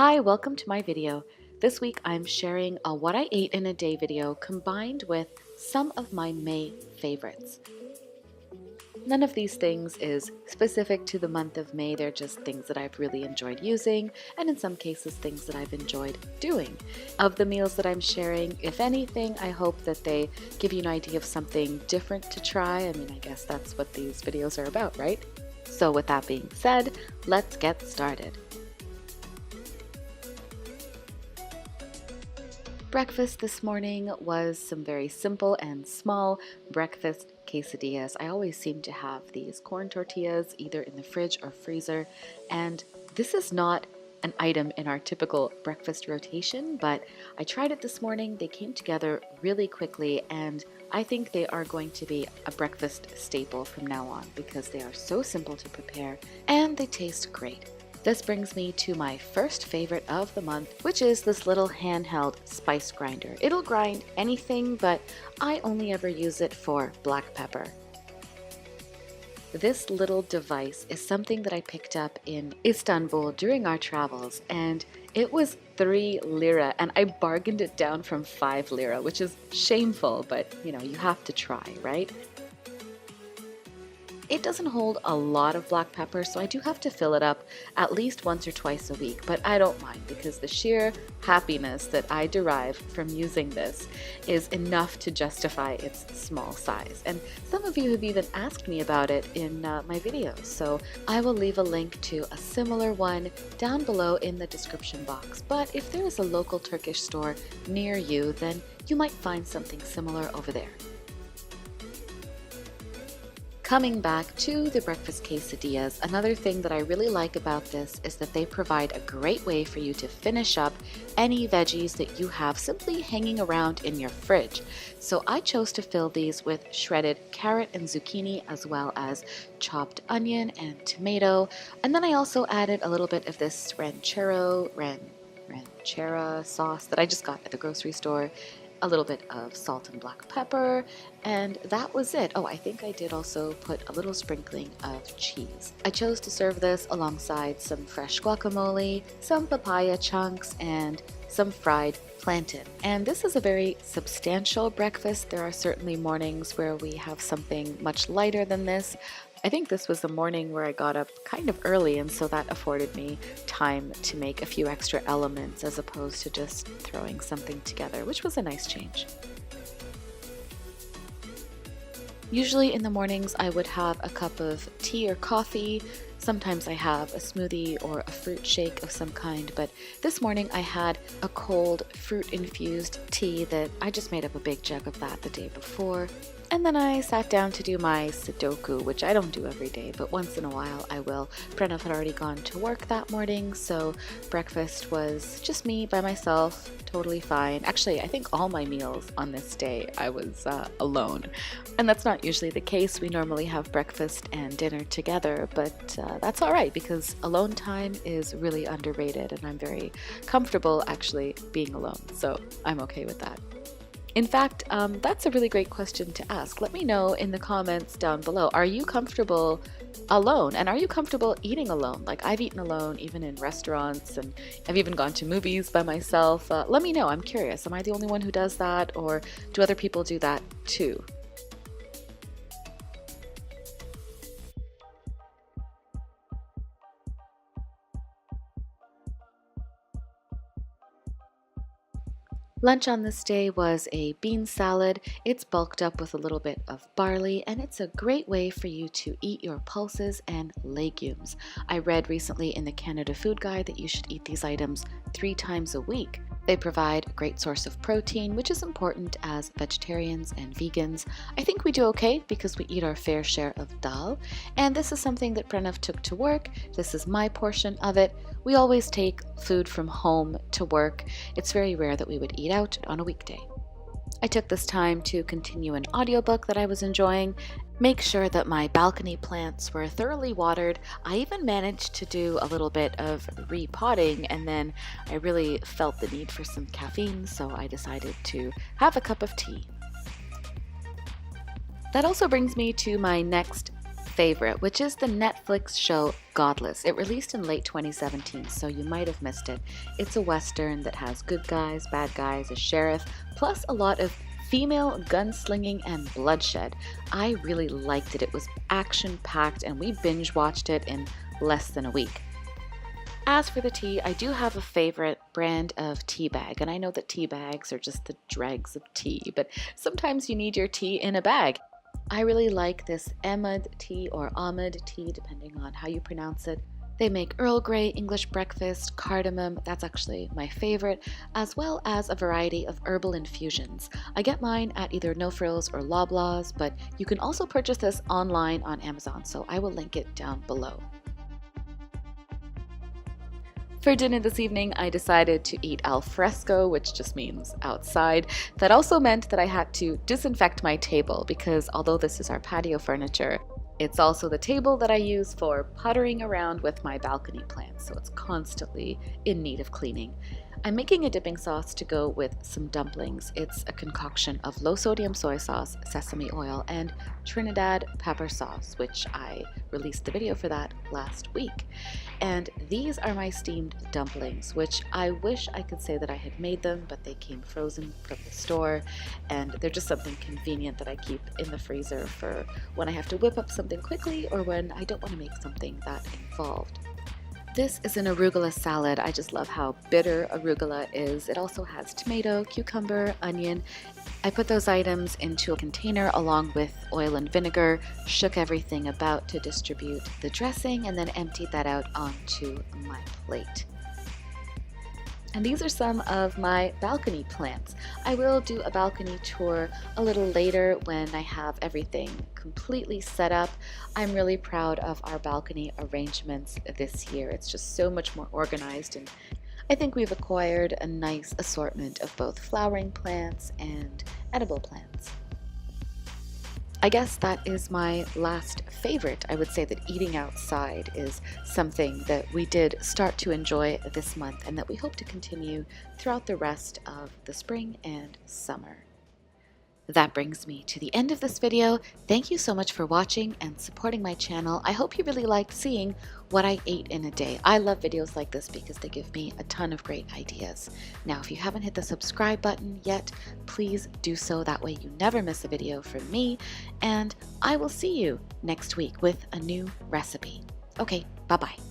Hi, welcome to my video. This week I'm sharing a what I ate in a day video combined with some of my May favorites. None of these things is specific to the month of May, they're just things that I've really enjoyed using, and in some cases things that I've enjoyed doing. Of the meals that I'm sharing, if anything, I hope that they give you an idea of something different to try. I mean, I guess that's what these videos are about, right? So with that being said, let's get started. Breakfast this morning was some very simple and small breakfast quesadillas. I always seem to have these corn tortillas either in the fridge or freezer, and this is not an item in our typical breakfast rotation, but I tried it this morning. They came together really quickly, and I think they are going to be a breakfast staple from now on because they are so simple to prepare and they taste great. This brings me to my first favorite of the month, which is this little handheld spice grinder. It'll grind anything, but I only ever use it for black pepper. This little device is something that I picked up in Istanbul during our travels, and it was 3 lira, and I bargained it down from 5 lira, which is shameful, but you know, you have to try, right? It doesn't hold a lot of black pepper, so I do have to fill it up at least once or twice a week, but I don't mind because the sheer happiness that I derive from using this is enough to justify its small size. And some of you have even asked me about it in my videos, so I will leave a link to a similar one down below in the description box. But if there is a local Turkish store near you, then you might find something similar over there. Coming back to the breakfast quesadillas, another thing that I really like about this is that they provide a great way for you to finish up any veggies that you have simply hanging around in your fridge. So I chose to fill these with shredded carrot and zucchini, as well as chopped onion and tomato. And then I also added a little bit of this ranchera sauce that I just got at the grocery store, a little bit of salt and black pepper, and that was it. Oh, I think I did also put a little sprinkling of cheese. I chose to serve this alongside some fresh guacamole, some papaya chunks, and some fried plantain. And this is a very substantial breakfast. There are certainly mornings where we have something much lighter than this. I think this was the morning where I got up kind of early, and so that afforded me time to make a few extra elements as opposed to just throwing something together, which was a nice change. Usually in the mornings I would have a cup of tea or coffee. Sometimes I have a smoothie or a fruit shake of some kind, but this morning I had a cold fruit-infused tea that I just made up a big jug of that the day before. And then I sat down to do my Sudoku, which I don't do every day, but once in a while I will. Pranav had already gone to work that morning, so breakfast was just me by myself, totally fine. Actually, I think all my meals on this day I was alone. And that's not usually the case. We normally have breakfast and dinner together, but that's all right because alone time is really underrated, and I'm very comfortable actually being alone, so I'm okay with that. In fact, that's a really great question to ask. Let me know in the comments down below. Are you comfortable alone? And are you comfortable eating alone? Like, I've eaten alone even in restaurants, and I've even gone to movies by myself. Let me know. I'm curious. Am I the only one who does that, or do other people do that too? Lunch on this day was a bean salad. It's bulked up with a little bit of barley, and it's a great way for you to eat your pulses and legumes. I read recently in the Canada Food Guide that you should eat these items 3 times a week. They provide a great source of protein, which is important as vegetarians and vegans. I think we do okay because we eat our fair share of dal, and this is something that Pranav took to work. This is my portion of it. We always take food from home to work. It's very rare that we would eat out on a weekday. I took this time to continue an audiobook that I was enjoying, make sure that my balcony plants were thoroughly watered. I even managed to do a little bit of repotting, and then I really felt the need for some caffeine, so I decided to have a cup of tea. That also brings me to my next favorite, which is the Netflix show Godless. It released in late 2017, so you might have missed it. It's a Western that has good guys, bad guys, a sheriff, plus a lot of female gunslinging and bloodshed. I really liked it. It was action-packed and we binge-watched it in less than a week. As for the tea, I do have a favorite brand of tea bag, and I know that tea bags are just the dregs of tea, but sometimes you need your tea in a bag. I really like this Ahmed tea or Ahmed tea, depending on how you pronounce it. They make Earl Grey, English breakfast, cardamom, that's actually my favorite, as well as a variety of herbal infusions. I get mine at either No Frills or Loblaws, but you can also purchase this online on Amazon, so I will link it down below. For dinner this evening, I decided to eat al fresco, which just means outside. That also meant that I had to disinfect my table because although this is our patio furniture, it's also the table that I use for puttering around with my balcony plants, so it's constantly in need of cleaning. I'm making a dipping sauce to go with some dumplings. It's a concoction of low-sodium soy sauce, sesame oil, and Trinidad pepper sauce, which I released the video for that last week. And these are my steamed dumplings, which I wish I could say that I had made them, but they came frozen from the store, and they're just something convenient that I keep in the freezer for when I have to whip up something quickly or when I don't want to make something that involved. This is an arugula salad. I just love how bitter arugula is. It also has tomato, cucumber, onion. I put those items into a container along with oil and vinegar, shook everything about to distribute the dressing, and then emptied that out onto my plate. And these are some of my balcony plants. I will do a balcony tour a little later when I have everything completely set up. I'm really proud of our balcony arrangements this year. It's just so much more organized, and I think we've acquired a nice assortment of both flowering plants and edible plants. I guess that is my last favorite. I would say that eating outside is something that we did start to enjoy this month and that we hope to continue throughout the rest of the spring and summer. That brings me to the end of this video. Thank you so much for watching and supporting my channel. I hope you really liked seeing what I ate in a day. I love videos like this because they give me a ton of great ideas. Now, if you haven't hit the subscribe button yet, please do so. That way you never miss a video from me. And I will see you next week with a new recipe. Okay, bye-bye.